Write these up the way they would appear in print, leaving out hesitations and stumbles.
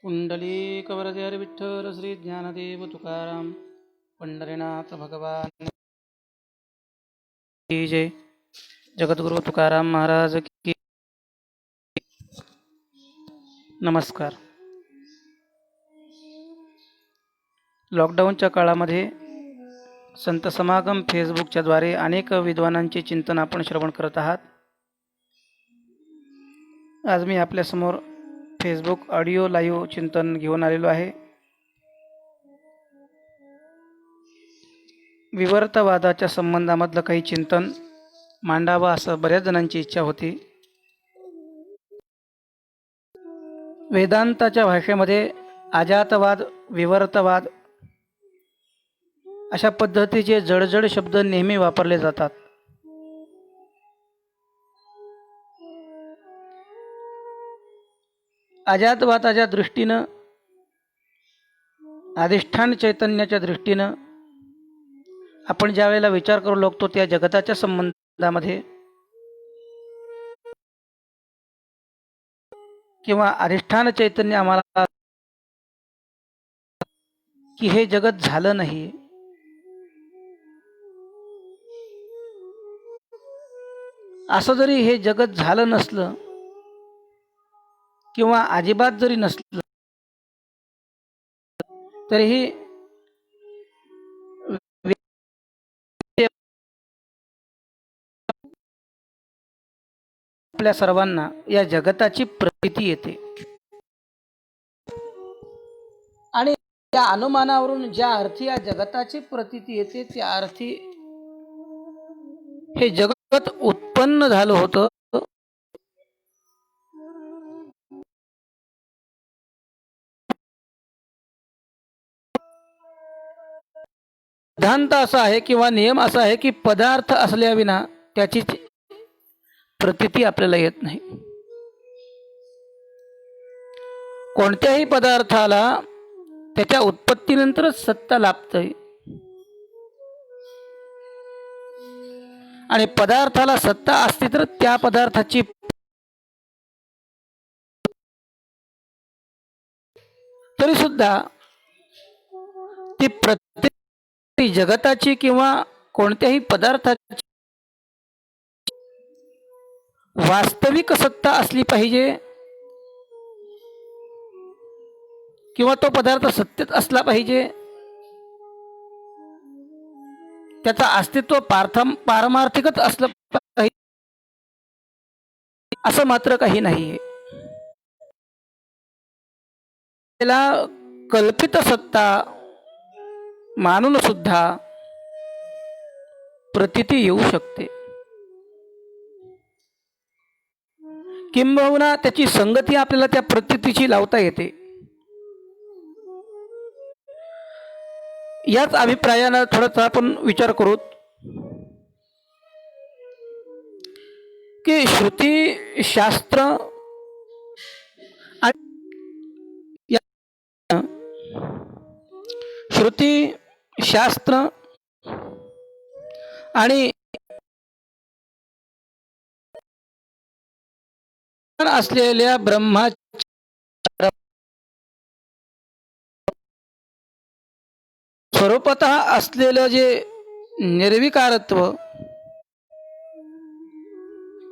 पुंडलीकवरदे हरी विठ्ठल श्री ज्ञानदेव तुकाराम पंढरीनाथ भगवान की जय. जगद्गुरु तुकाराम महाराज की. नमस्कार. लॉकडाऊनच्या काळामध्ये संत समागम फेसबुकच्या द्वारे अनेक विद्वानांचे चिंतन आपण श्रवण करत आहात. आज मी आपल्यासमोर फेसबुक ऑडिओ लाईव्ह चिंतन घेऊन आलेलो आहे. विवर्तवादाच्या संबंधामधलं काही चिंतन मांडावं असं बऱ्याच जणांची इच्छा होती. वेदांताच्या भाषेमध्ये अजातवाद, विवर्तवाद अशा पद्धतीचे जडजड शब्द नेहमी वापरले जातात. अजातवादाच्या दृष्टीनं, अधिष्ठान चैतन्याच्या दृष्टीनं आपण ज्या वेळेला विचार करू लागतो त्या जगताच्या संबंधामध्ये किंवा अधिष्ठान चैतन्य आम्हाला की हे जगत झालं नाही, असं जरी हे जगत झालं नसलं किंवा अजिबात जरी नसलं तरीही आपल्या सर्वांना या जगताची प्रतीती येते आणि त्या अनुमानावरून ज्या अर्थी या जगताची प्रतीती येते त्या अर्थी हे जगत उत्पन्न झालं होतं. सिद्धांत असा आहे किंवा नियम असा आहे की पदार्थ असल्याविना त्याची प्रतीती आपल्याला येत नाही. कोणत्याही पदार्थाला त्याच्या उत्पत्तीनंतरच सत्ता लाभते आणि पदार्थाला सत्ता असते तर त्या पदार्थाची तरी सुद्धा ती प्रत्येक जगताची किंवा कोणत्याही पदार्थाची वास्तविक सत्ता असली पाहिजे किंवा तो पदार्थ सत्यच असला पाहिजे. त्याचं अस्तित्व पारमार्थिकच असलं पाहिजे असं मात्र काही नाहीये. त्याला कल्पित सत्ता मानून सुद्धा प्रतीती येऊ शकते, किंबहुना त्याची संगती आपल्याला त्या प्रतीतीची लावता येते. याच अभिप्रायानं थोडासा आपण विचार करू की श्रुती शास्त्र आणि असलेल्या ब्रह्मा स्वरूपतः असलेलं जे निर्विकारत्व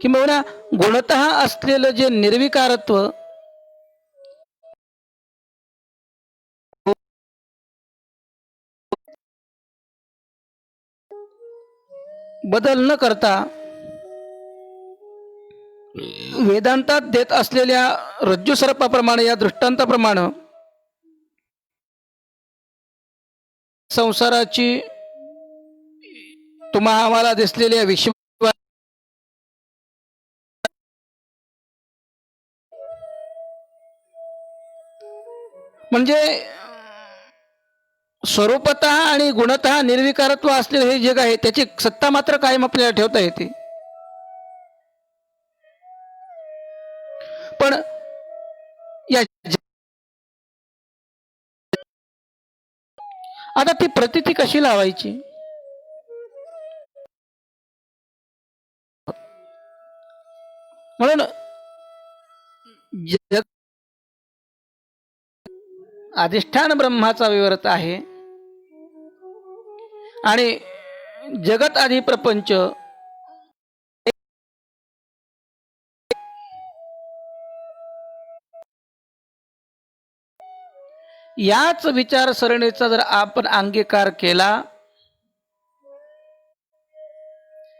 किंवा गुणतः असलेलं जे निर्विकारत्व बदल न करता वेदांतात देत असलेल्या रज्जू सर्पाप्रमाणे या दृष्टांताप्रमाणे संसाराची तुम्हा आम्हाला दिसलेल्या विश्व म्हणजे स्वरूपतः आणि गुणतः निर्विकारत्व असलेले हे जग आहे त्याची सत्ता मात्र कायम आपल्याला ठेवता येते. पण या आता ती प्रतीती कशी लावायची? म्हणून अधिष्ठान ब्रह्माचा विवर्त आहे आणि जगत आदी प्रपंच याच विचारसरणीचा जर आपण अंगीकार केला,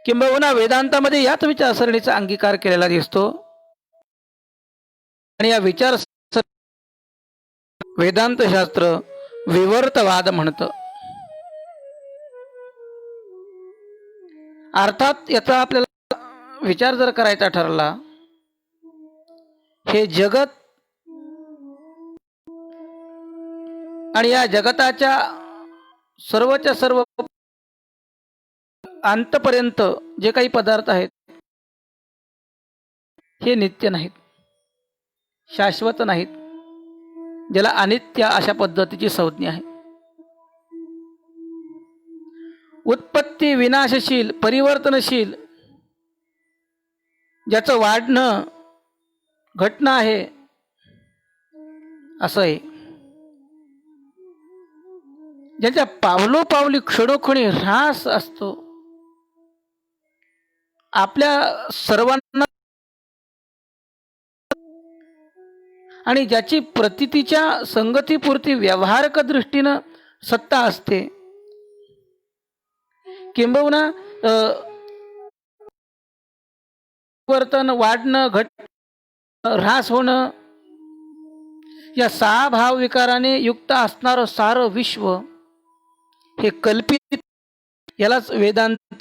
किंबहुना वेदांतामध्ये याच विचारसरणीचा अंगीकार केलेला दिसतो आणि या विचार वेदांत शास्त्र विवर्तवाद म्हणतं. अर्थात याचा आपल्याला विचार जर करायचा ठरला, हे जगत आणि या जगताच्या सर्वच्या सर्व अंतपर्यंत जे काही पदार्थ आहेत हे नित्य नाहीत, शाश्वत नाहीत, ज्याला अनित्य अशा पद्धतीची संज्ञा आहे. उत्पत्ती विनाशशील, परिवर्तनशील, ज्याचं वाढणं घटना आहे असं आहे. ज्याच्या पावलोपावली क्षणोक्षणी ऱ्हास असतो. आपल्या सर्वांना आणि ज्याची प्रतीतीच्या संगतीपुरती व्यावहारिक दृष्टीनं सत्ता असते, किंबहुना वर्तन वाढणं ऱ्हास होणं या सहा भाव विकाराने युक्त असणारं सारं विश्व हे कल्पित, यालाच वेदांत.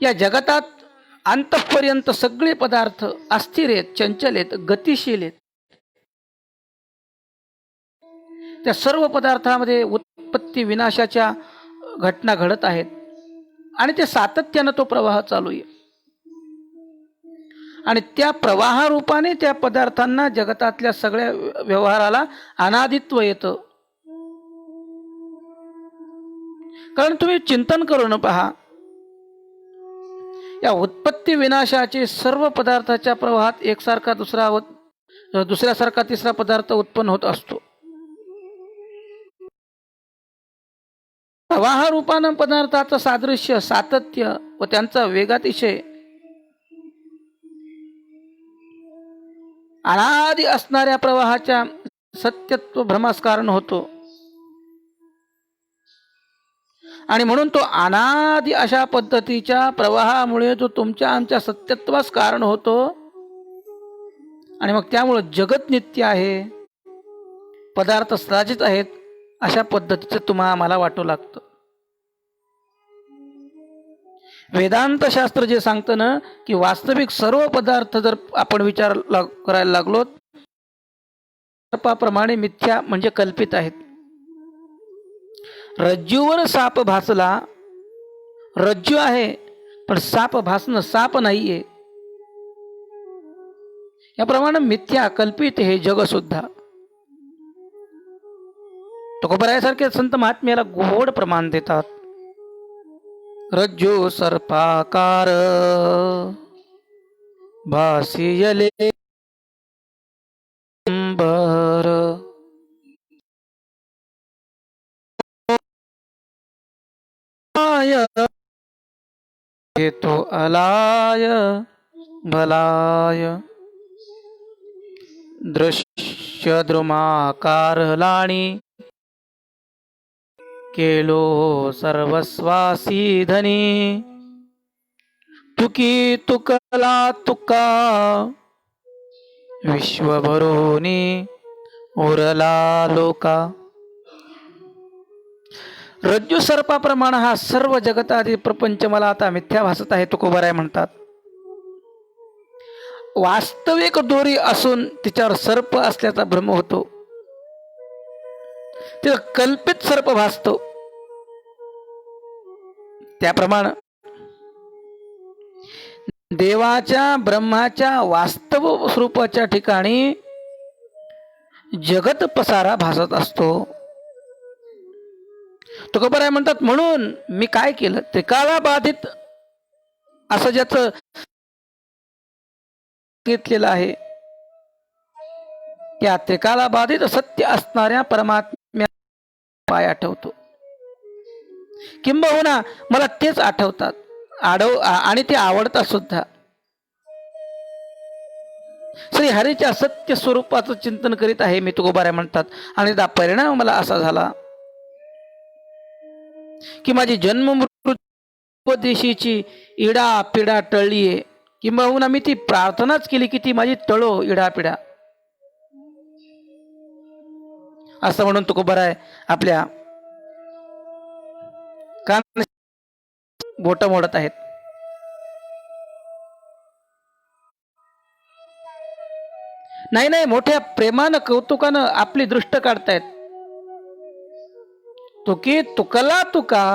या जगतात अंतपर्यंत सगळे पदार्थ अस्थिर आहेत, चंचल आहेत, गतिशील आहेत. त्या सर्व पदार्थामध्ये उत्पत्ती विनाशाच्या घटना घडत आहेत आणि ते सातत्यानं तो प्रवाह चालू आहे आणि त्या प्रवाहारूपाने त्या पदार्थांना जगतातल्या सगळ्या व्यवहाराला अनादित्व येतं. कारण तुम्ही चिंतन करून पहा, या उत्पत्ती विनाशाचे सर्व पदार्थाच्या प्रवाहात एकसारखा दुसऱ्यासारखा तिसरा पदार्थ उत्पन्न होत असतो. प्रवाहरूपानं पदार्थाचं सादृश्य, सातत्य व त्यांचा वेगातिशय अनादि असणाऱ्या प्रवाहाच्या सत्यत्व भ्रमास कारण होतो आणि म्हणून तो अनादि अशा पद्धतीच्या प्रवाहामुळे जो तुमच्या आमच्या सत्यत्वास कारण होतो आणि मग त्यामुळे जगत नित्य आहे, पदार्थ साजित आहेत अशा पद्धतीचं तुम्हाला आम्हाला वाटू लागतं. वेदांत शास्त्र जे सांगतं ना की वास्तविक सर्व पदार्थ जर आपण विचार करायला लागलो सर्पाप्रमाणे मिथ्या म्हणजे कल्पित आहेत. रज्जूवर साप भासला, रज्जू आहे पण साप भासणं साप नाहीये, याप्रमाणे मिथ्या कल्पित हे जग सुद्धा. तुकोबरायासारखे संत महात्म्याला गोड प्रमाण देतात. रज्जू सर्पाकार भासियले अंबर, तो अलाय भलाय दृश्य द्रुमाकार लाणी केलो सर्वस्वासी धनी, तुकी तुकला तुका विश्वभरोनी उरला लोका. रज्जू सर्पाप्रमाणे हा सर्व जगतादी प्रपंच मला आता मिथ्या भासत आहे, तुकोबराय म्हणतात. वास्तविक दोरी असून तिच्यावर सर्प असल्याचा भ्रम होतो, तिला कल्पित सर्प भासतो. त्याप्रमाणे देवाच्या ब्रह्माच्या वास्तव स्वरूपाच्या ठिकाणी जगत पसारा भासत असतो. तुकोबराय म्हणतात म्हणून मी काय केलं, त्रिकाला बाधित असं ज्याचं सांगितलेलं आहे त्या त्रिकाला बाधित सत्य असणाऱ्या परमात्म्या पाय आठवतो, किंबहुना मला तेच आठवतात आणि ते आवडतात सुद्धा. श्री हरीच्या सत्य स्वरूपाचं चिंतन करीत आहे मी, तुकोबाराय म्हणतात. आणि त्याचा परिणाम मला असा झाला की माझी जन्म मृत्यूदेशीची इडा पिडा टळलीये, किंबहुना मी ती प्रार्थनाच केली की ती माझी टळो इडा पिडा, असं म्हणून तुकोबाराय आपल्या कान बोट मोडत आहेत. नाही नाही, मोठ्या प्रेमानं कौतुकानं आपली दृष्ट काढतायत. तुकी तुकला तुका.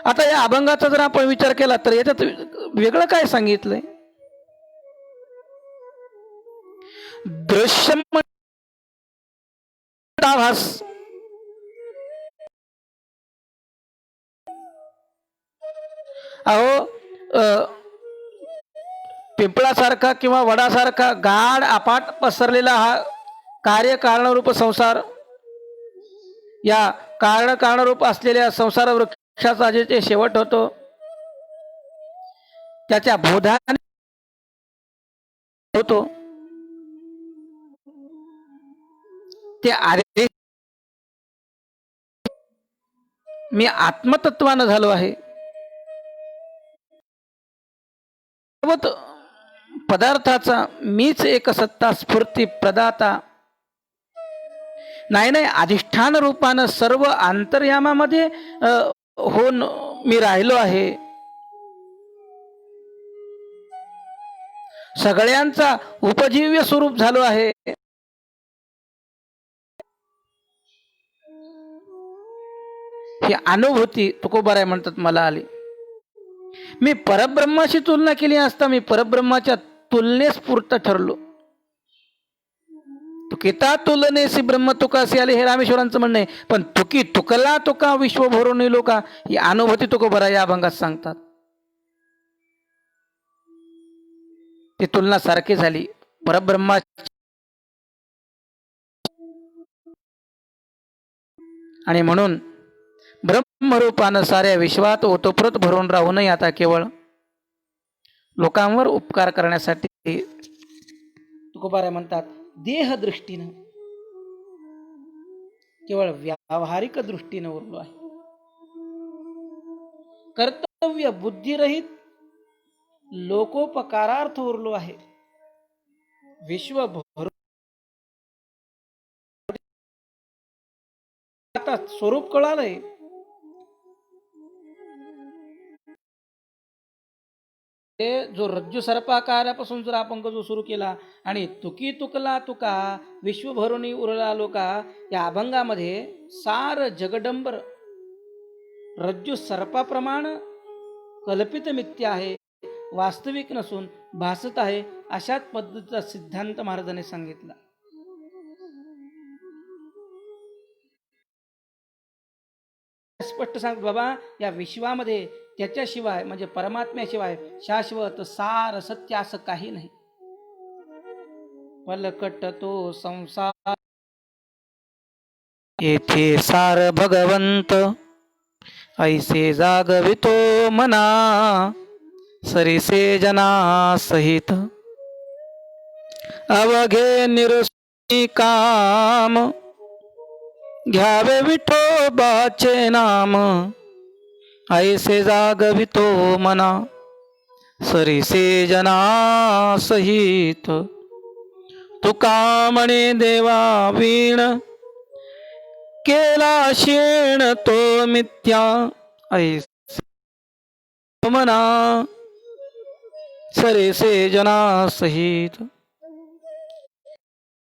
आता या अभंगाचा जर आपण विचार केला तर याच्यात वेगळं काय सांगितलंय? दृश्य भास, अहो पिंपळासारखा किंवा वडासारखा गाढ अपाट पसरलेला हा कार्यकारणरूप संसार, या कारणरूप असलेल्या संसार वृक्षाचा जे शेवट होतो त्याच्या बोधाने होतो ते आरे मी आत्मतत्वानं झालो आहे. पदार्थाचा मीच एक सत्ता स्फूर्ती प्रदाता. नाही नाही, अधिष्ठान रूपानं सर्व अंतर्यामामध्ये होऊन मी राहिलो आहे. सगळ्यांचा उपजीव्य स्वरूप झालो आहे. ही अनुभूती तुकोबाराय म्हणतात मला आली. मी परब्रह्माशी तुलना केली असता मी परब्रह्माच्या तुलनेस पुरत ठरलो. तुकिता तुलनेसी ब्रह्म तुकासी आले, हे रामेश्वरांचं म्हणणं आहे. पण तुकी तुकला तुका विश्व भरून लोका, ही अनुभूती तुकोबाराय या अभंगात सांगतात. ती तुलना सारखी झाली. परब्रह्मा आणि म्हणून ब्रह्मरूपानं साऱ्या विश्वात ओतप्रोत भरून राहू नये. आता केवळ लोकांवर उपकार करण्यासाठी तुकोबाराय म्हणतात देह दृष्टीनं, केवळ व्यावहारिक दृष्टीनं उरलो आहे. कर्तव्य बुद्धिरहित लोकोपकारार्थ उरलो आहे. विश्व भरून आता स्वरूप कळालंय. जो रज्जू सर्पाकारापासून जर आपण जो सुरू केला आणि तुकी तुकला तुका विश्व भरुनी उरला लोका, या अभंगामध्ये सार जगडंबर रज्जू सर्पाप्रमाण कल्पित मिथ्या आहे, वास्तविक नसून भासत आहे, अशाच पद्धतीचा सिद्धांत महाराजांनी सांगितला. स्पष्ट सांग बाबा, या विश्वामध्ये त्याच्याशिवाय म्हणजे परमात्म्याशिवाय शाश्वत सार सत्य असं काही नाही. पलकट तो संसार येथे सार भगवंत, ऐसे जागवितो मना सरीसे जना सहित. अवघे निरसनी काम, घ्यावे विठोबाचे नाम. ऐसे जागवितो मना सरीसे जना सहित. तुका म्हणे देवा वीण, केला शेण तो मिथ्या. ऐसे मना सरीसे जना सहित.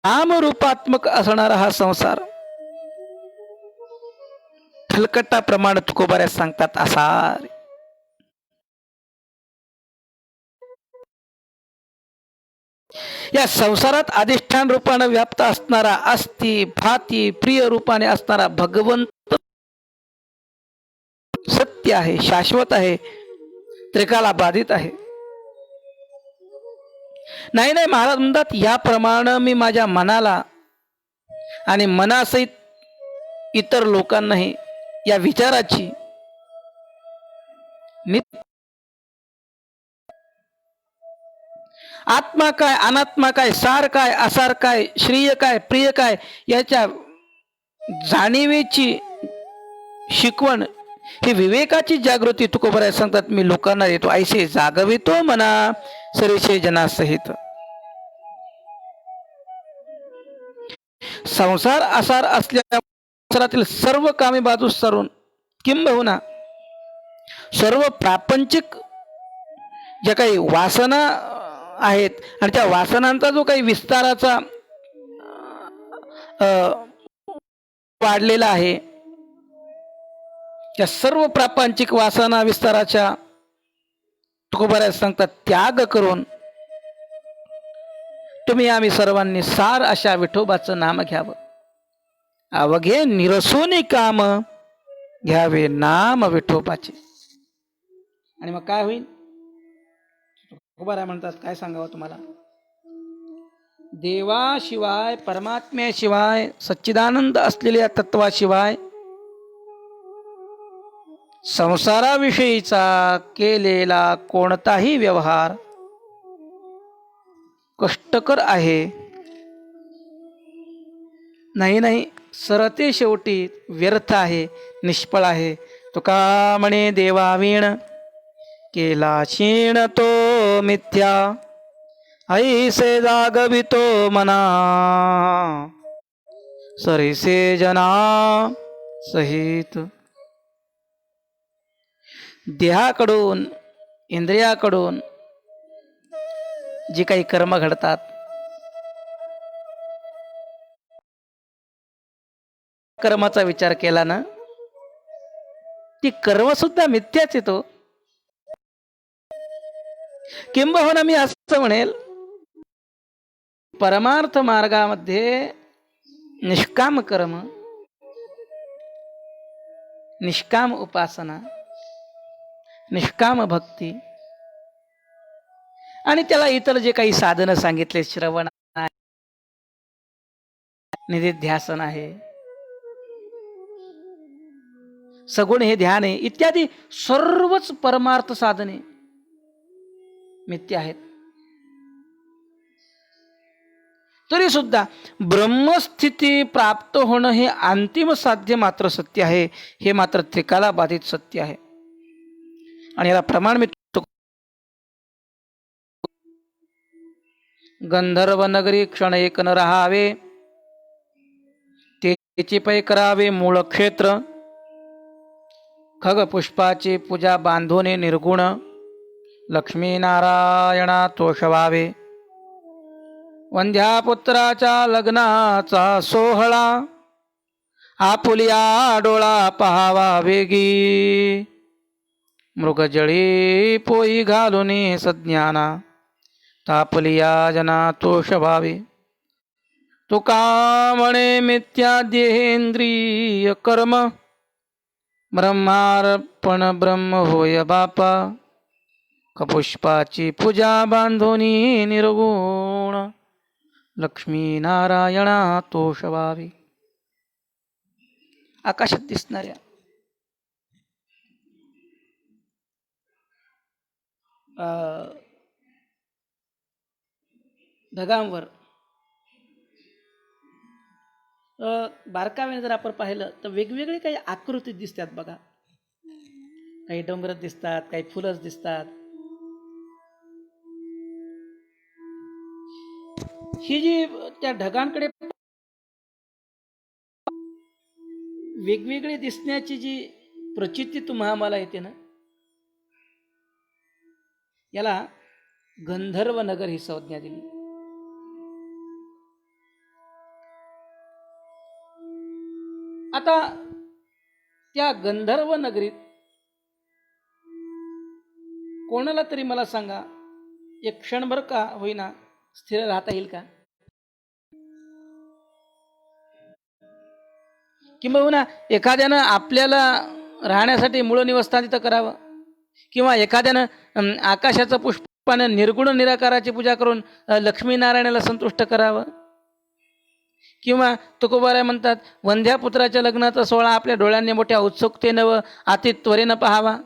नामरूपात्मक असणारा हा संसार फलकटाप्रमाणे तुकोबाऱ्या सांगतात असा. या संसारात अधिष्ठान रूपाने व्याप्त असणारा अस्ति भाती प्रिय रूपाने असणारा भगवंत सत्य आहे, शाश्वत आहे. त्रिकाला बाधित आहे. नाही नाही, महाराज म्हणतात याप्रमाणे मी माझ्या मनाला आणि मनासहित इतर लोकांनाही या विचाराची आत्मा काय, अनात्मा काय, सार काय, असार काय, श्रेय काय, प्रिय काय, याच्या जाणीवेची शिकवण, ही विवेकाची जागृती तुकोबराय सांगतात मी लोकांना देतो. ऐसे जागवितो मना सरीसे जनासहित. संसार आसार असल्या संसारातील सर्व कामे बाजूस सारून किंबहुना सर्व प्रापंचिक ज्या काही वासना आहेत आणि त्या वासनांचा जो काही विस्ताराचा वाढलेला आहे, त्या सर्व प्रापंचिक वासना विस्ताराच्या तुकोबराय सांगतात त्याग करून तुम्ही आम्ही सर्वांनी सार अशा विठोबाचं नाम घ्यावं. अवघे निरसोनी काम घ्यावे नाम विठोबाचे. आणि मग काय होईल? तुकोबराय म्हणतात काय सांगावं तुम्हाला, देवाशिवाय, परमात्म्याशिवाय, सच्चिदानंद असलेल्या तत्वाशिवाय संसाराविषयीचा केलेला कोणताही व्यवहार कष्टकर आहे. नाही नाही, सरते शेवटी व्यर्थ आहे, निष्फळ आहे. तुका म्हणे देवावीण केला क्षीण तो मिथ्या, ऐसे जागवितो मना सरीसे जना सहित. देहाकडून, इंद्रियाकडून जी काही कर्म घडतात, कर्माचा विचार केला ना, ती कर्म सुद्धा मिथ्याच येतो. किंबहुना मी असं म्हणेल, परमार्थ मार्गामध्ये निष्काम कर्म, निष्काम उपासना, निष्काम भक्ती आणि त्याला इतर जे काही साधनं सांगितले, श्रवण आहे, निधिध्यासन आहे, सगुण हे ध्यान आहे, इत्यादी सर्वच परमार्थ साधने मिथ्या आहेत. तरी सुद्धा ब्रह्मस्थिती प्राप्त होणं हे अंतिम साध्य मात्र सत्य आहे. हे मात्र त्रिकाला बाधित सत्य आहे. आणि याला प्रमाण मी गंधर्व नगरी क्षण एक न राहावे, त्याची पै करावे मूळ क्षेत्र, खग पुष्पाची पूजा बांधोने निर्गुण, लक्ष्मी नारायणा तोषवावे, वंध्या पुत्राच्या लग्नाचा सोहळा, आपुलिया डोळा पहावा वेगी, मृगजळी पोई घालून सज्ञाना, तापलिया जना तोषवावे. तुका म्हणे मिथ्या देहेंद्रिय कर्म, ब्रह्मार्पण ब्रह्म होय बापा, कपुष्पाची पूजा बांधोनी निर्गुण, लक्ष्मी नारायणा तोषवावी. आकाशात दिसणाऱ्या ढगांवर बारकाव्याने जर आपण पाहिलं तर वेगवेगळे काही आकृती दिसतात बघा. काही डोंगर दिसतात, काही फुलंच दिसतात. ही जी त्या ढगांकडे वेगवेगळे दिसण्याची जी प्रचिती तुम्हाला मला येते ना, याला गंधर्व नगर ही संज्ञा दिली. आता त्या गंधर्व नगरीत कोणाला तरी मला सांगा, एक क्षणभर का होईना स्थिर राहता येईल का? किंबहुना एखाद्यानं आपल्याला राहण्यासाठी मूळ निवस्थान तिथं करावं, किंवा एखाद्यानं आकाशाचं पुष्पानं निर्गुण निराकाराची पूजा करून लक्ष्मीनारायणाला संतुष्ट करावं. किंवा तुकोबाराय म्हणतात, वंध्या पुत्राच्या लग्नाचा सोहळा आपल्या डोळ्यांनी मोठ्या उत्सुकतेनं व अति त्वरेनं पाहावा.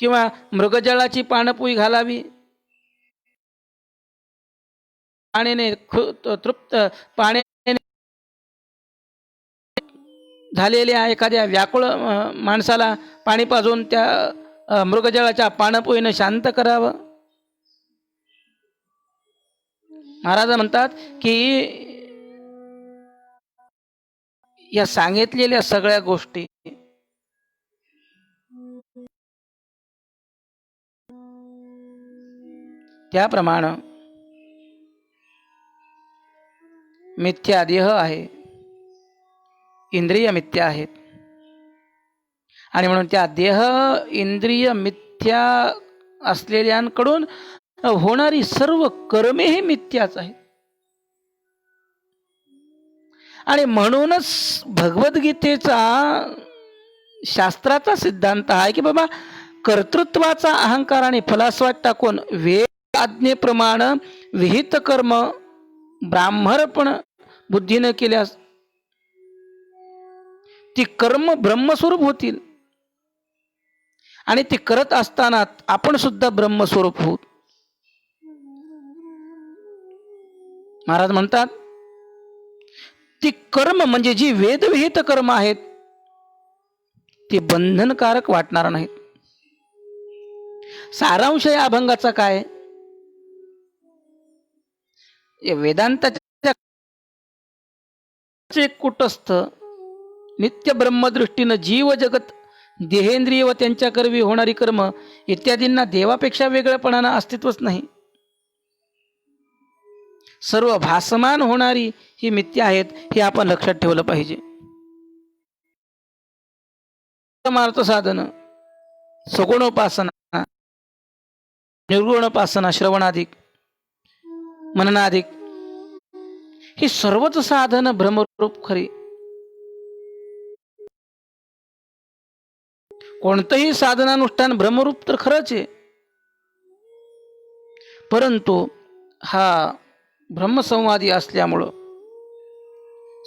किंवा मृगजळाची पाणपोई घालावी. पाण्याने तृप्त पाण्याने झालेल्या एखाद्या व्याकुळ माणसाला पाणी पाजून त्या मृगजळाच्या पाणपोईनं शांत करावं. महाराज म्हणतात की या सांगितलेल्या सगळ्या गोष्टी त्याप्रमाणे मिथ्या देह आहे, इंद्रिय मिथ्या आहेत. आणि म्हणून त्या देह इंद्रिय मिथ्या असलेल्यांकडून होणारी सर्व कर्मे ही मिथ्याच आहेत. आणि म्हणूनच भगवद्गीतेचा शास्त्राचा सिद्धांत आहे की बाबा, कर्तृत्वाचा अहंकार आणि फलास्वाद टाकून वेद आज्ञेप्रमाणे विहित कर्म ब्राह्मणपण बुद्धीने केल्यास ती कर्म ब्रह्मस्वरूप होतील. आणि ती करत असताना आपण सुद्धा ब्रह्मस्वरूप होत. महाराज म्हणतात, ती कर्म म्हणजे जी वेदविहित कर्म आहेत ती बंधनकारक वाटणार नाहीत. सारांश या अभंगाचा काय, वेदांताच्या कुटस्थ नित्य ब्रह्मदृष्टीनं जीव जगत देहेंद्रिय व त्यांच्या करवी होणारी कर्म इत्यादींना देवापेक्षा वेगळेपणानं अस्तित्वच नाही. सर्व भासमान होणारी ही मिथ्या आहेत, हे आपण लक्षात ठेवलं पाहिजे. परमार्थ साधन, सगुणोपासना, निर्गुणोपासना, श्रवणाधिक, मननाधिक, ही सर्वच साधन भ्रमरूप खरी. कोणतंही साधनानुष्ठान भ्रमरूप तर खरंच आहे, परंतु हा ब्रह्मसंवादी असल्यामुळं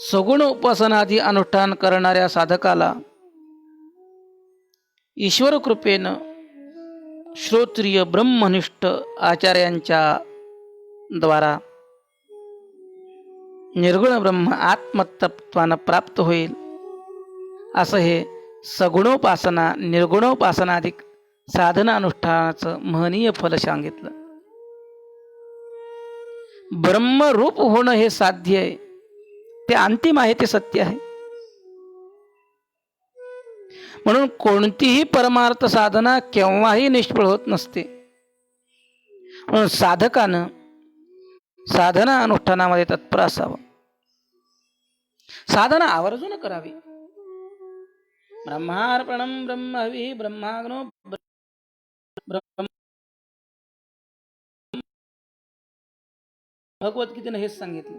सगुण उपासनादी अनुष्ठान करणाऱ्या साधकाला ईश्वर कृपेनं श्रोत्रिय ब्रह्मनिष्ठ आचार्यांच्या द्वारा निर्गुण ब्रह्म आत्मतत्वानं प्राप्त होईल. असं हे सगुणोपासना निर्गुणोपासनाधिक साधना अनुष्ठानाचं महनीय फल सांगितलं. ब्रह्मरूप होणं हे साध्य आहे, ते अंतिम आहे, ते सत्य आहे. म्हणून कोणतीही परमार्थ साधना केव्हाही निष्फळ होत नसते. म्हणून साधकानं साधना अनुष्ठानामध्ये तत्पर असावं. साधना आवर्जून करावी. ब्रह्मार्पणं ब्रह्महवी ब्रह्माग्नो ब्रह्म, भगवद्गीतेनं हेच सांगितलं.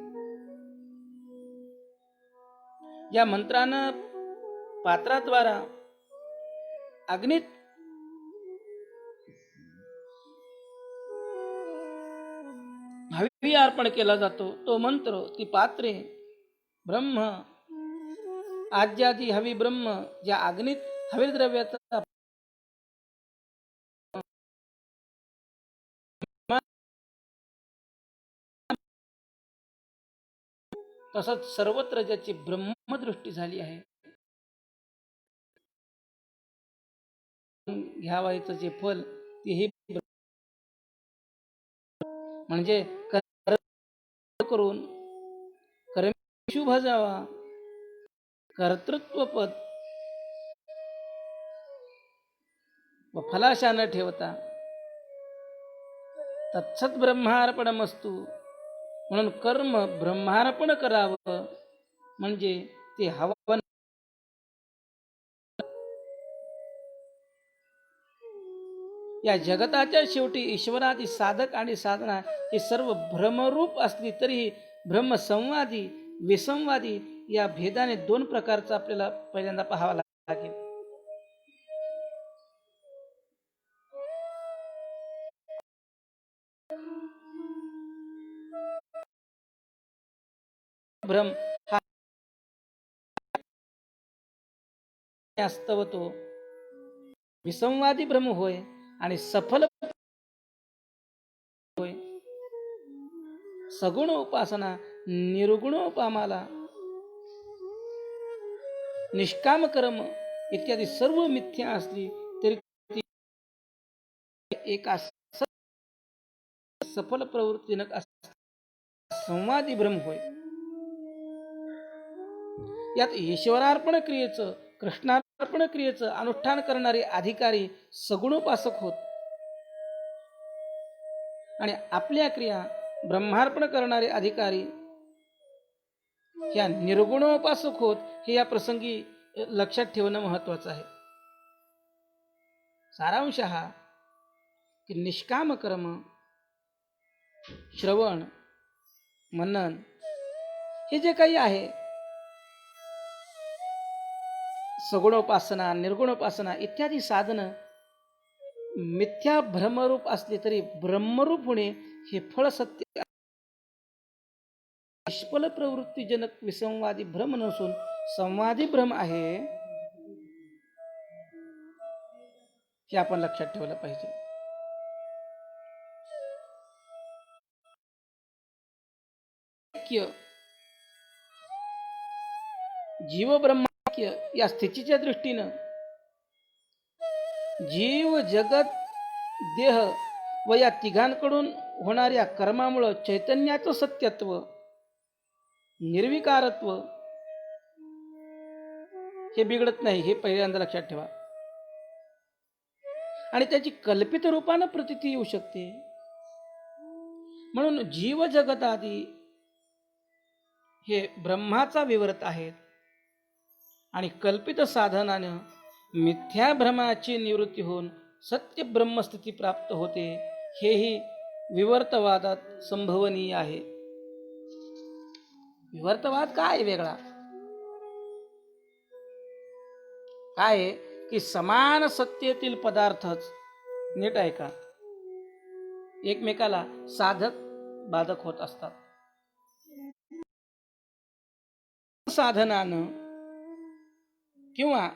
या मंत्रानं पात्राद्वारा अग्नीत हवी अर्पण केला जातो. तो मंत्र, ती पात्रे, ब्रह्म आज्यादी हवी ब्रह्म, ज्या अग्नीत हवी द्रव्याचा तसंच सर्वत्र ज्याची ब्रह्मदृष्टी झाली आहे, घ्यावायचं जे फल तेही म्हणजे करून कर्म शुभ जावा, कर्तृत्व पद व फलाशा न ठेवता तत्सत ब्रह्मार्पणमस्तु म्हणून कर्म ब्रह्मार्पण करावं. म्हणजे ते हवन या जगताच्या शेवटी ईश्वरादी साधक आणि साधना हे सर्व भ्रमरूप असली तरी ब्रह्मसंवादी विसंवादी या भेदाने दोन प्रकारचा आपल्याला पहिल्यांदा पाहावा लागेल. भ्रम हा असतव तो विसंवादी भ्रम होय आणि सफल होय. सगुण उपासना निर्गुण उपामाला निष्काम कर्म इत्यादी सर्व मिथ्या असली तरी एका सफल प्रवृत्तीनक संवादी भ्रम होय. यात ईश्वरार्पण क्रियेचं कृष्णार्पण क्रियेचं अनुष्ठान करणारे अधिकारी सगुणोपासक होत आणि आपल्या क्रिया ब्रह्मार्पण करणारे अधिकारी ह्या निर्गुणोपासक होत. हे या प्रसंगी लक्षात ठेवणं महत्वाचं आहे. सारांश हा की निष्काम कर्म श्रवण मनन हे जे काही आहे सगुणोपासना निर्गुणोपासना इत्यादी साधनं मिथ्या भ्रमरूप असले तरी ब्रह्मरूप होणे हे फळ सत्य निष्फल प्रवृत्तीजनक विसंवादी भ्रम नसून संवादी भ्रम आहे हे आपण लक्षात ठेवलं पाहिजे. जीव ब्रह्माख्य या स्थितीच्या दृष्टीनं जीव जगत देह व या तिघांकडून होणाऱ्या कर्मामुळे चैतन्याचं सत्यत्व निर्विकारत्व हे बिघडत नाही हे पहिल्यांदा लक्षात ठेवा. आणि त्याची कल्पित रूपानं प्रतीती येऊ शकते. म्हणून जीव जगत आदी हे ब्रह्माचा विवर्त आहेत आणि कल्पित साधनानं मिथ्या भ्रमाची निवृत्ती होऊन सत्य ब्रह्मस्थिती प्राप्त होते. हेही विवर्तवादात संभवनीय आहे. विवर्तवाद काय वेगळा? काय आहे की समान सत्तेतील पदार्थच नीट आहे का एकमेकाला साधक बाधक होत असतात. साधनानं किंवा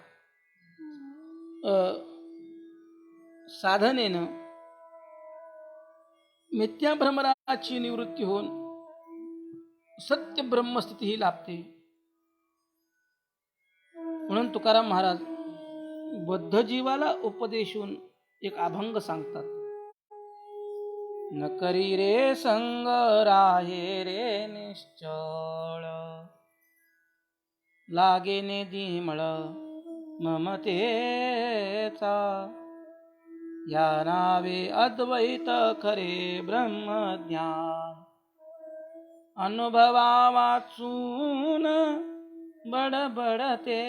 साधनेनं मिथ्या भ्रमराची निवृत्ती होऊन सत्य ब्रह्मस्थिती ही लाभते. म्हणून तुकाराम महाराज बद्ध जीवाला उपदेशून एक अभंग सांगतात. न करी रे संग राहे रे निश्चळ लागे ने दिमळ ममतेचा या नावे अद्वैत खरे ब्रह्मज्ञान अनुभवा वाचून बडबडते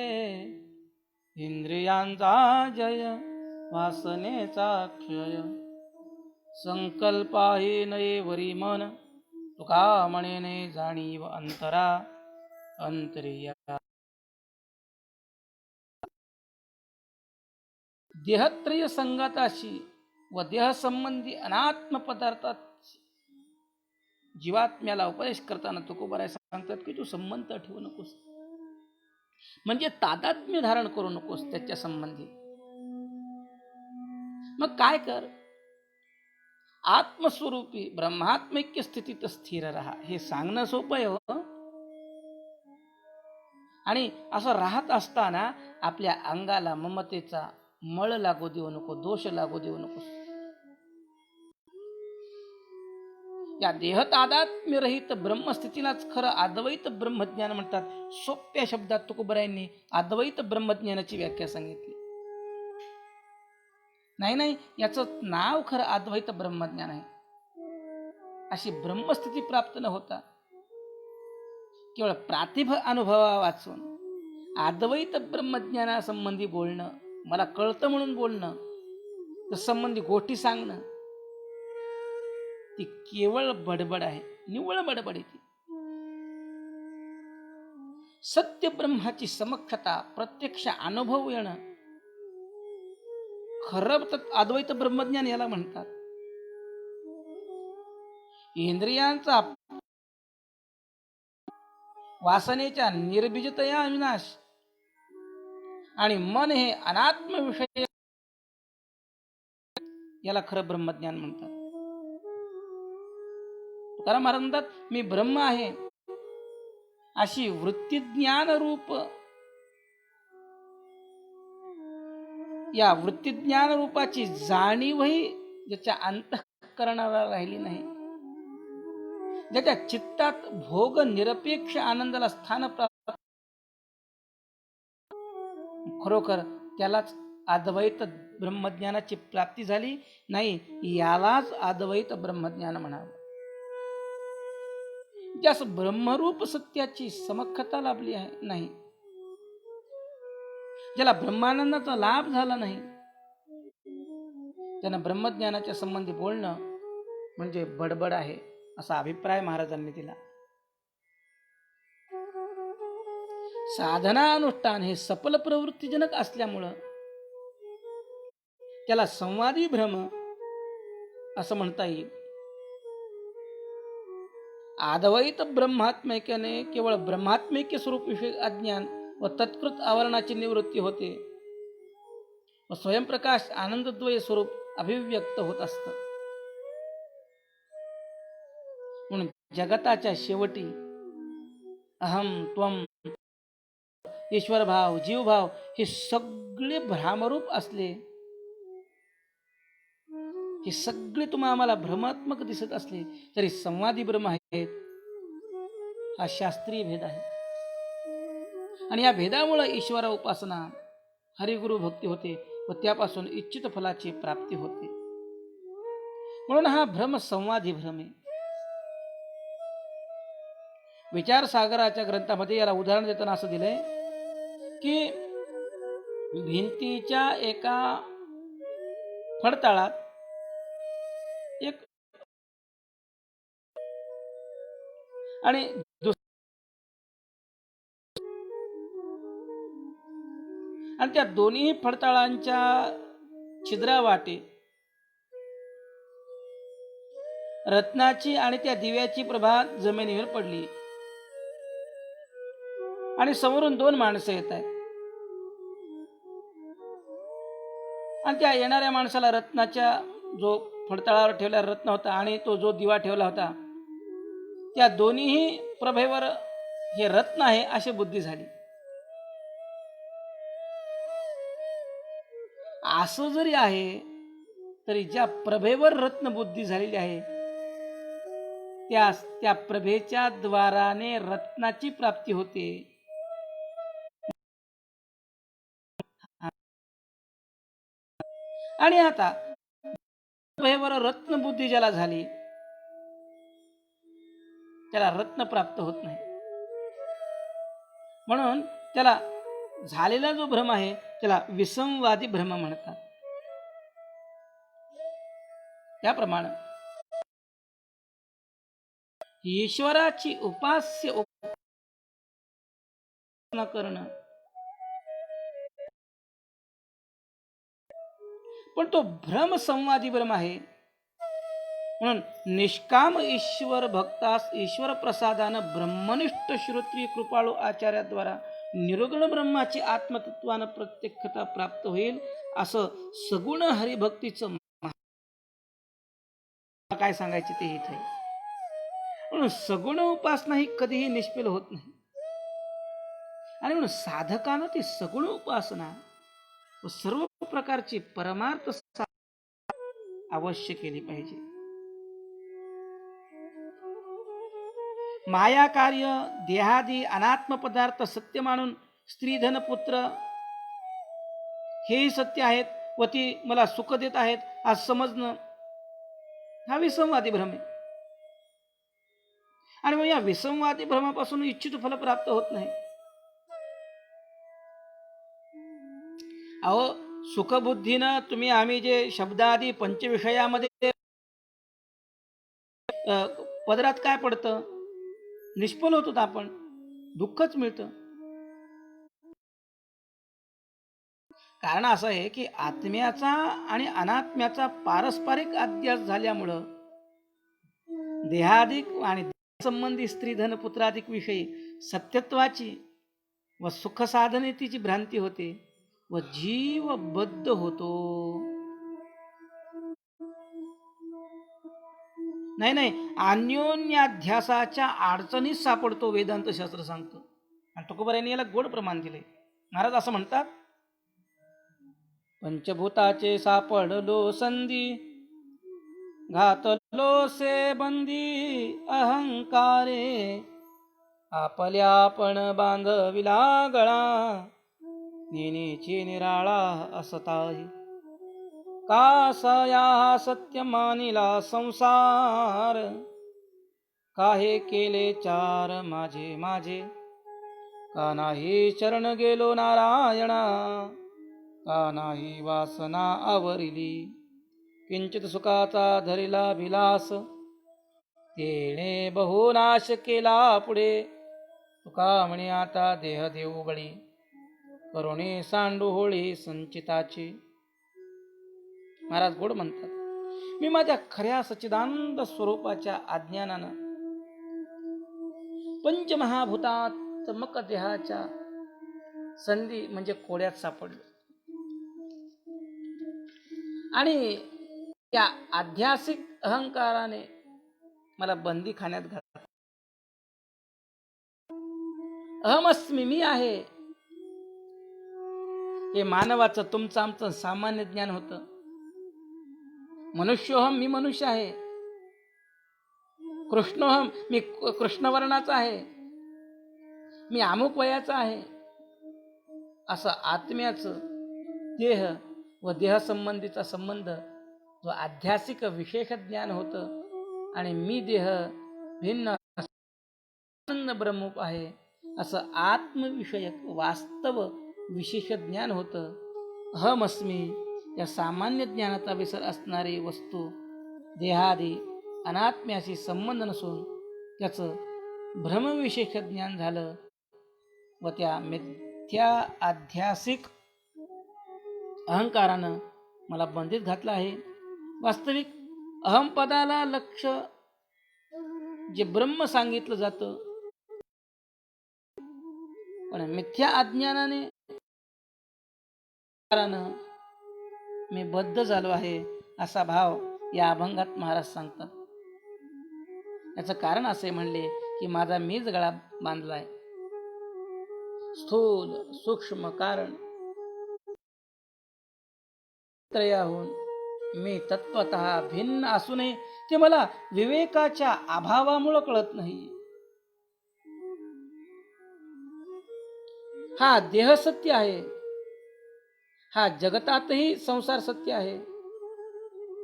इंद्रियांचा जय वासनेचा क्षय संकल्पाही नये वरी मन तुका म्हणे ने जाणीव अंतरा अंतरिया. देहत्रय संगताशी व देहसंबंधी अनात्म पदार्थात जीवात्म्याला उपदेश करताना तुकोबाराय सांगतात की तू संबंध ठेवू नकोस, म्हणजे तादात्म्य धारण करू नकोस त्याच्या संबंधी. मग काय कर? आत्मस्वरूपी ब्रह्मात्मिक स्थितीत स्थिर राहा. हे सांगणं सोपं आहे हो. आणि असं राहत असताना आपल्या अंगाला ममतेचा मळ लागू देऊ नको, दोष लागू देऊ नकोस. या देहतादात्म्यरहित ब्रह्मस्थितीलाच खरं अद्वैत ब्रह्मज्ञान म्हणतात. सोप्या शब्दात तुकोबारायांनी अद्वैत ब्रह्मज्ञानाची व्याख्या सांगितली. नाही याचं नाव खरं अद्वैत ब्रह्मज्ञान आहे. अशी ब्रह्मस्थिती प्राप्त न होता केवळ प्रातिभ अनुभवा वाचून अद्वैत ब्रह्मज्ञानासंबंधी बोलणं, मला कळतं म्हणून बोलणं, तर संबंधी गोष्टी सांगणं, ती केवळ बडबड आहे, निव्वळ बडबड आहे ती. सत्य ब्रह्माची समक्षता प्रत्यक्ष अनुभव येणं खरं अद्वैत ब्रह्मज्ञान याला म्हणतात. इंद्रियांचा वासनेच्या निर्बीजतया विनाश आणि मन हे अनात्म विषय, याला खरं ब्रह्मज्ञान म्हणतात. तुकाराम महाराज म्हणतात मी ब्रह्म आहे अशी वृत्तीज्ञान रूप, या वृत्तीज्ञान रूपाची जाणीवही ज्याच्या अंतःकरणाला राहिली नाही, ज्याच्या चित्तात भोग निरपेक्ष आनंदाला स्थान प्राप्त, खरोखर त्यालाच अद्वैत ब्रह्मज्ञानाची प्राप्ती झाली. नाही, यालाच अद्वैत ब्रह्मज्ञान म्हणावं. ज्यास ब्रह्मरूप सत्याची समक्षता लाभली आहे नाही, ज्याला ब्रह्मानंदाचा लाभ झाला नाही, त्यानं ब्रह्मज्ञानाच्या संबंधी बोलणं म्हणजे बडबड आहे, असा अभिप्राय महाराजांनी दिला. साधना अनुष्ठान हे सफल प्रवृत्तीजनक असल्यामुळं त्याला संवादी भ्रम असं म्हणता येईल. अद्वैत ब्रह्मात्मैक्याने केवळ ब्रह्मात्मैक्य स्वरूप विषय अज्ञान व तत्कृत आवरणाची निवृत्ती होते व स्वयंप्रकाश आनंदद्वय स्वरूप अभिव्यक्त होत असत. म्हणून जगताच्या शेवटी अहम त्वम ईश्वर भाव जीवभाव हे सगळे भ्रामरूप असले, हे सगळे तुम्हाला आम्हाला भ्रमात्मक दिसत असले तरी संवादी ब्रह्म आहेत, हा शास्त्रीय भेद आहे. आणि या भेदामुळे ईश्वर उपासना हरिगुरु भक्ती होते व त्यापासून इच्छित फलाची प्राप्ती होते. म्हणून हा भ्रम संवादी भ्रम आहे. विचारसागराच्या ग्रंथामध्ये याला उदाहरण देताना असं दिलंय की भिंतीच्या एका फडताळात एक आणि त्या दोन्ही फडताळांच्या छिद्रावाटे रत्नाची आणि त्या दिव्याची प्रभा जमिनीवर पडली आणि समोरून दोन माणसं येत आहेत आणि त्या येणाऱ्या माणसाला रत्नाच्या जो फडताळावर ठेवलेला रत्न होता आणि तो जो दिवा ठेवला होता त्या दोन्ही प्रभेवर हे रत्न आहे अशी बुद्धी झाली. असं जरी आहे तरी ज्या प्रभेवर रत्न बुद्धी झालेली आहे त्या प्रभेच्या द्वाराने रत्नाची प्राप्ती होते. आणि आता प्रभेवर रत्न बुद्धी ज्याला झाली त्याला रत्न प्राप्त होत नाही. म्हणून त्याला झालेला जो भ्रम आहे त्याला विसंवादी भ्रम म्हणतात. त्याप्रमाणे ईश्वराची उपास्य उपासना करणं, पण तो भ्रम संवादी भ्रम आहे. म्हणून निष्काम ईश्वर भक्तास ईश्वर प्रसादानं ब्रह्मनिष्ठ श्रोत्रिय कृपाळू आचार्याद्वारा निरुगुण ब्रह्माची आत्मतत्वानं प्रत्यक्षता प्राप्त होईल असं सगुण हरिभक्तीचं काय सांगायचे ते इथे. म्हणून सगुण उपासना ही कधीही निष्फल होत नाही आणि म्हणून साधकानं ती सगुण उपासना व सर्व प्रकारची परमार्थ अवश्य केली पाहिजे. माया कार्य देहादी अनात्म पदार्थ सत्य मानून स्त्री धन पुत्र हेही सत्य आहेत व ती मला सुख देत आहेत आज समजणं हा विसंवादी भ्रम आहे. आणि मग या विसंवादी भ्रमापासून इच्छित फल प्राप्त होत नाही. अहो सुखबुद्धीनं तुम्ही आम्ही जे शब्दादी पंचविषयामध्ये पदरात काय पडतं निष्फल होतो आपण, दुःखच मिळतं. कारण असं आहे की आत्म्याचा आणि अनात्म्याचा पारस्परिक अध्यास झाल्यामुळं देहाधिक आणि संबंधी स्त्री धन पुत्राधिक विषयी सत्यत्वाची व सुख साधनेची भ्रांती होते व जीव बद्ध होतो. नाही, अन्योन्याध्यासाच्या अडचणीत सापडतो, वेदांत शास्त्र सांगतो. आणि तुकोबारायांनी याला गोड प्रमाण दिले. महाराज असं म्हणतात, पंचभूताचे सापडलो संधी, घातलो से बंदी अहंकारे, आपल्या पण बांधविला गळा, नेनेची निराळा असताही, कासया सत्य मानिला संसार, काहे केले चार माझे माझे, का नाही चरण गेलो नारायणा, का नाही वासना आवरिली, किंचित सुखाचा धरिला विलास, तेणे बहुनाश केला पुढे, तुका म्हणे आता देह देऊ बळी, करुणे सांडू होळी संचिताची. महाराज गोड म्हणतात, मी माझ्या खऱ्या सच्चिदानंद स्वरूपाच्या अज्ञानानं पंचमहाभूतात मक देहाच्या संधी म्हणजे कोड्यात सापडलो आणि त्या आध्यासिक अहंकाराने मला बंदी खाण्यात घातला. अहमस्मी, मी आहे, हे मानवाचं तुमचं आमचं सामान्य ज्ञान होतं. मनुष्योहम, मी मनुष्य आहे. कृष्णोहम, मी कृष्णवर्णाचा आहे. मी अमुक वयाचा आहे. असं आत्म्याचं देह व देहसंबंधीचा संबंध जो आध्यासिक विशेष ज्ञान होतं आणि मी देह भिन्न ब्रह्मरूप आहे असं आत्मविषयक वास्तव विशेष ज्ञान होतं. अहमस्मी या सामान्य ज्ञानाचा विसर असणारी वस्तू देहादी अनात्म्याशी संबंध नसून त्याचं भ्रमविशेष ज्ञान झालं व त्या मिथ्या आध्यासिक अहंकारानं मला बंदीत घातलं आहे. वास्तविक अहमपदाला लक्ष जे ब्रह्म सांगितलं जातं, पण मिथ्या अज्ञानाने मी बद्ध झालो आहे असा भाव या अभंगात महाराज सांगतात. याचं कारण असे म्हणले की माझा मीच गळा बांधलाय. स्थूल सूक्ष्म कारण त्रयाहून मी तत्वतः भिन्न असूनही ते मला विवेकाच्या अभावामुळे कळत नाही. हा देह सत्य आहे, हा जगतातही संसार सत्य आहे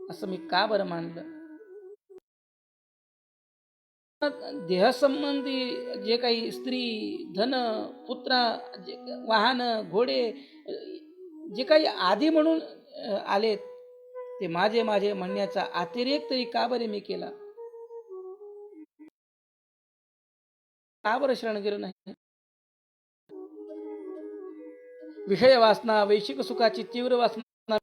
असं मी का बरं मानलं. देहसंबंधी जे काही स्त्री धन पुत्र वाहन घोडे जे काही आधी म्हणून आलेत ते माझे माझे म्हणण्याचा अतिरेक तरी का बरे मी केला, का बरं शरण गेलो नाही. विषय वासना, वैशिक सुखाची तीव्र वासना,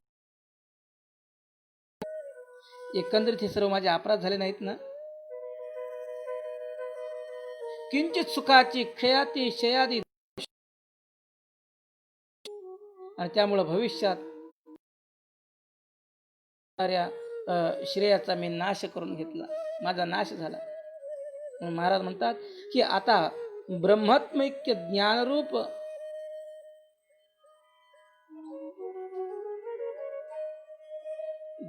एकंदरीत हे सर्व माझे अपराध झाले नाहीत ना. किंचित सुखाची क्षयाती शयादी आणि त्यामुळे भविष्यात श्रेयाचा मी नाश करून घेतला, माझा नाश झाला. महाराज म्हणतात की आता ब्रह्मात्मैक्य ज्ञानरूप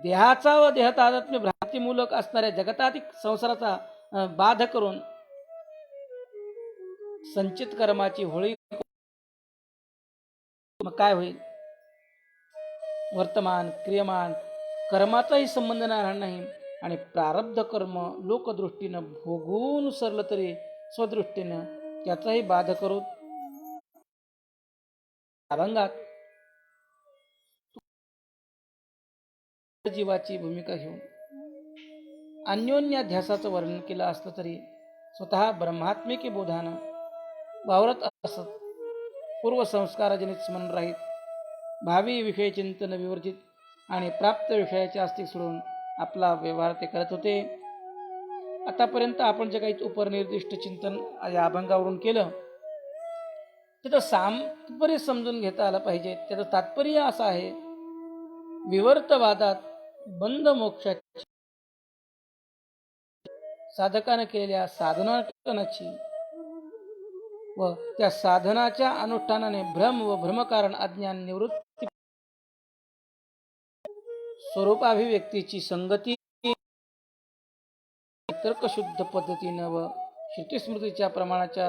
देहाचा व देहतादात्म्य भ्रांतीमूलक असणाऱ्या जगताधिक संसाराचा बाध करून संचित कर्माची होळी मग काय होईल. वर्तमान क्रियमान कर्माचाही संबंध राहणार नाही आणि प्रारब्ध कर्म लोकदृष्टीनं भोगून सरलं तरी स्वदृष्टीनं त्याचाही बाध करून अभंगात जीवाची भूमिका घेऊन अन्योन्याध्यासाचं वर्णन केलं असलं तरी स्वतः ब्रह्मात्मिके बोधानं वावरत असत. पूर्वसंस्काराजनित स्मरण राहीत, भावी विषय चिंतन विवर्जित आणि प्राप्त विषयाचे अस्तिक सोडून आपला व्यवहार ते करत होते. आतापर्यंत आपण जे काही उपनिर्दिष्ट चिंतन या अभंगावरून केलं त्याचं तात्पर्य समजून घेता आलं पाहिजे. त्याचं तात्पर्य असं आहे, विवर्तवादात बंद मोक्षाची साधकानं केलेल्या साधनाची व त्या साधनाच्या अनुष्ठानाने भ्रम व भ्रमकारण अज्ञान निवृत्ती स्वरूपाभिव्यक्तीची संगती तर्कशुद्ध पद्धतीनं व श्रुतीस्मृतीच्या प्रमाणाच्या